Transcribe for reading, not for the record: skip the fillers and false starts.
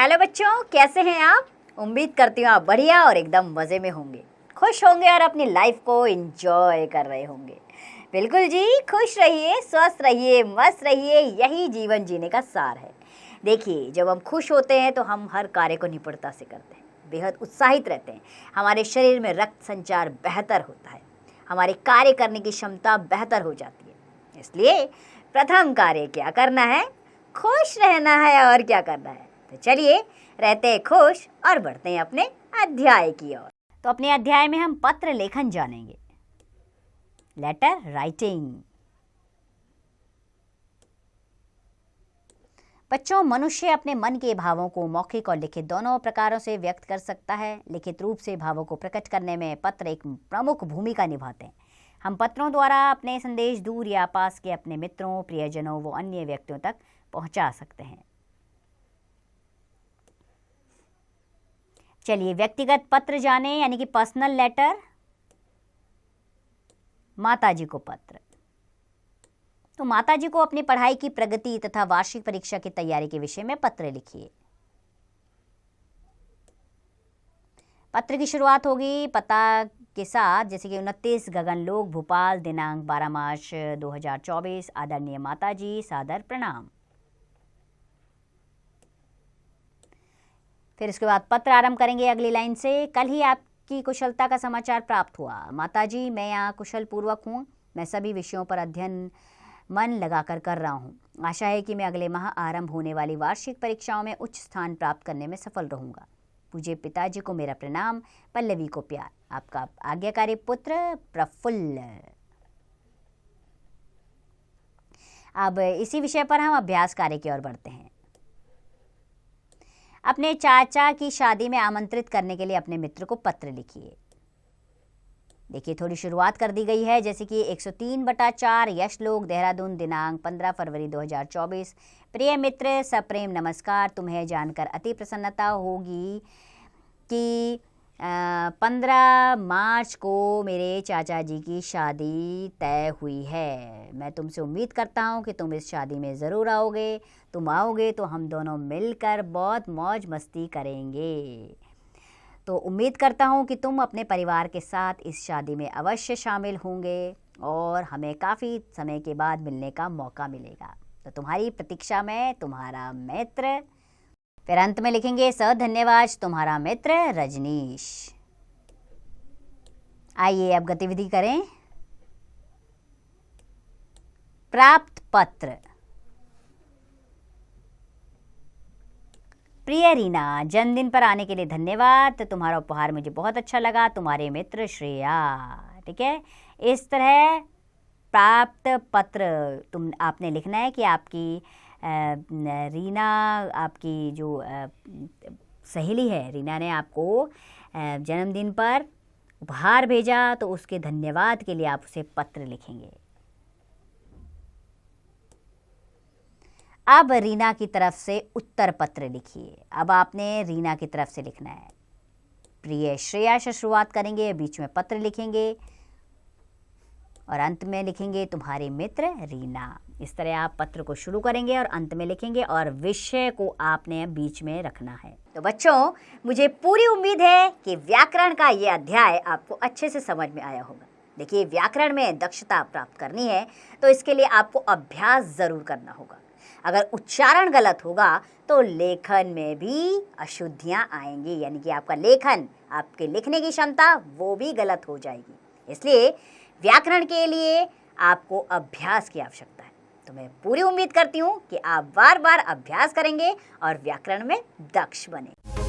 Hello बच्चों, कैसे हैं आप? उम्मीद करती हूँ आप बढ़िया और एकदम मज़े में होंगे, खुश होंगे और अपनी लाइफ को एंजॉय कर रहे होंगे। बिल्कुल जी, खुश रहिए, स्वस्थ रहिए, मस्त रहिए, यही जीवन जीने का सार है। देखिए, जब हम खुश होते हैं तो हम हर कार्य को निपुणता से करते हैं, बेहद उत्साहित रहते हैं, हमारे शरीर में रक्त संचार बेहतर होता है, हमारे कार्य करने की क्षमता बेहतर हो जाती है। इसलिए प्रथम कार्य क्या करना है? खुश रहना है। और क्या करना है? तो चलिए रहते हैं खुश और बढ़ते हैं अपने अध्याय की ओर। तो अपने अध्याय में हम पत्र लेखन जानेंगे, लेटर राइटिंग। बच्चों, मनुष्य अपने मन के भावों को मौखिक और लिखित दोनों प्रकारों से व्यक्त कर सकता है। लिखित रूप से भावों को प्रकट करने में पत्र एक प्रमुख भूमिका निभाते हैं। हम पत्रों द्वारा अपने संदेश दूर या पास के अपने मित्रों, प्रियजनों व अन्य व्यक्तियों तक पहुंचा सकते हैं। चलिए व्यक्तिगत पत्र जाने, यानी कि पर्सनल लेटर। माताजी को पत्र। तो माताजी को अपनी पढ़ाई की प्रगति तथा वार्षिक परीक्षा की तैयारी के विषय में पत्र लिखिए। पत्र की शुरुआत होगी पता के साथ, जैसे कि 29 गगनलोक भोपाल, दिनांक 12 मार्च 2024। आदरणीय माताजी, सादर प्रणाम। फिर इसके बाद पत्र आरंभ करेंगे अगली लाइन से। कल ही आपकी कुशलता का समाचार प्राप्त हुआ। माताजी, मैं यहाँ कुशल पूर्वक हूँ। मैं सभी विषयों पर अध्ययन मन लगाकर कर रहा हूँ। आशा है कि मैं अगले माह आरंभ होने वाली वार्षिक परीक्षाओं में उच्च स्थान प्राप्त करने में सफल रहूँगा। पूज्य पिताजी को मेरा प्रणाम। पल्लवी को प्यार। आपका आज्ञाकारी पुत्र प्रफुल्ल। अब इसी विषय पर हम अभ्यास कार्य की ओर बढ़ते हैं। अपने चाचा की शादी में आमंत्रित करने के लिए अपने मित्र को पत्र लिखिए। देखिए, थोड़ी शुरुआत कर दी गई है, जैसे कि 103/4 यशलोक, देहरादून, दिनांक 15 फरवरी 2024। प्रिय मित्र, सप्रेम नमस्कार। तुम्हें जानकर अति प्रसन्नता होगी कि 15 मार्च को मेरे चाचा जी की शादी तय हुई है। मैं तुमसे उम्मीद करता हूँ कि तुम इस शादी में ज़रूर आओगे। तुम आओगे तो हम दोनों मिलकर बहुत मौज मस्ती करेंगे। तो उम्मीद करता हूँ कि तुम अपने परिवार के साथ इस शादी में अवश्य शामिल होंगे और हमें काफ़ी समय के बाद मिलने का मौका मिलेगा। तो तुम्हारी प्रतीक्षा में तुम्हारा मित्र। फिर अंत में लिखेंगे धन्यवाद, तुम्हारा मित्र रजनीश। आइए अब गतिविधि करें। प्राप्त पत्र। प्रिय रीना, जन्मदिन पर आने के लिए धन्यवाद। तुम्हारा उपहार मुझे बहुत अच्छा लगा। तुम्हारे मित्र श्रेया। ठीक है, इस तरह प्राप्त पत्र आपने लिखना है कि आपकी रीना, आपकी जो सहेली है, रीना ने आपको जन्मदिन पर उपहार भेजा, तो उसके धन्यवाद के लिए आप उसे पत्र लिखेंगे। अब रीना की तरफ से उत्तर पत्र लिखिए। अब आपने रीना की तरफ से लिखना है। प्रिय श्रेया से शुरुआत करेंगे, बीच में पत्र लिखेंगे और अंत में लिखेंगे तुम्हारे मित्र रीना। इस तरह आप पत्र को शुरू करेंगे और अंत में लिखेंगे और विषय को आपने बीच में रखना है। तो बच्चों, मुझे पूरी उम्मीद है कि व्याकरण का ये अध्याय आपको अच्छे से समझ में आया होगा। देखिए, व्याकरण में दक्षता प्राप्त करनी है तो इसके लिए आपको अभ्यास ज़रूर करना होगा। अगर उच्चारण गलत होगा तो लेखन में भी अशुद्धियाँ आएंगी, यानी कि आपका लेखन, आपके लिखने की क्षमता वो भी गलत हो जाएगी। इसलिए व्याकरण के लिए आपको अभ्यास की आवश्यकता है। तो मैं पूरी उम्मीद करती हूँ कि आप बार बार अभ्यास करेंगे और व्याकरण में दक्ष बने।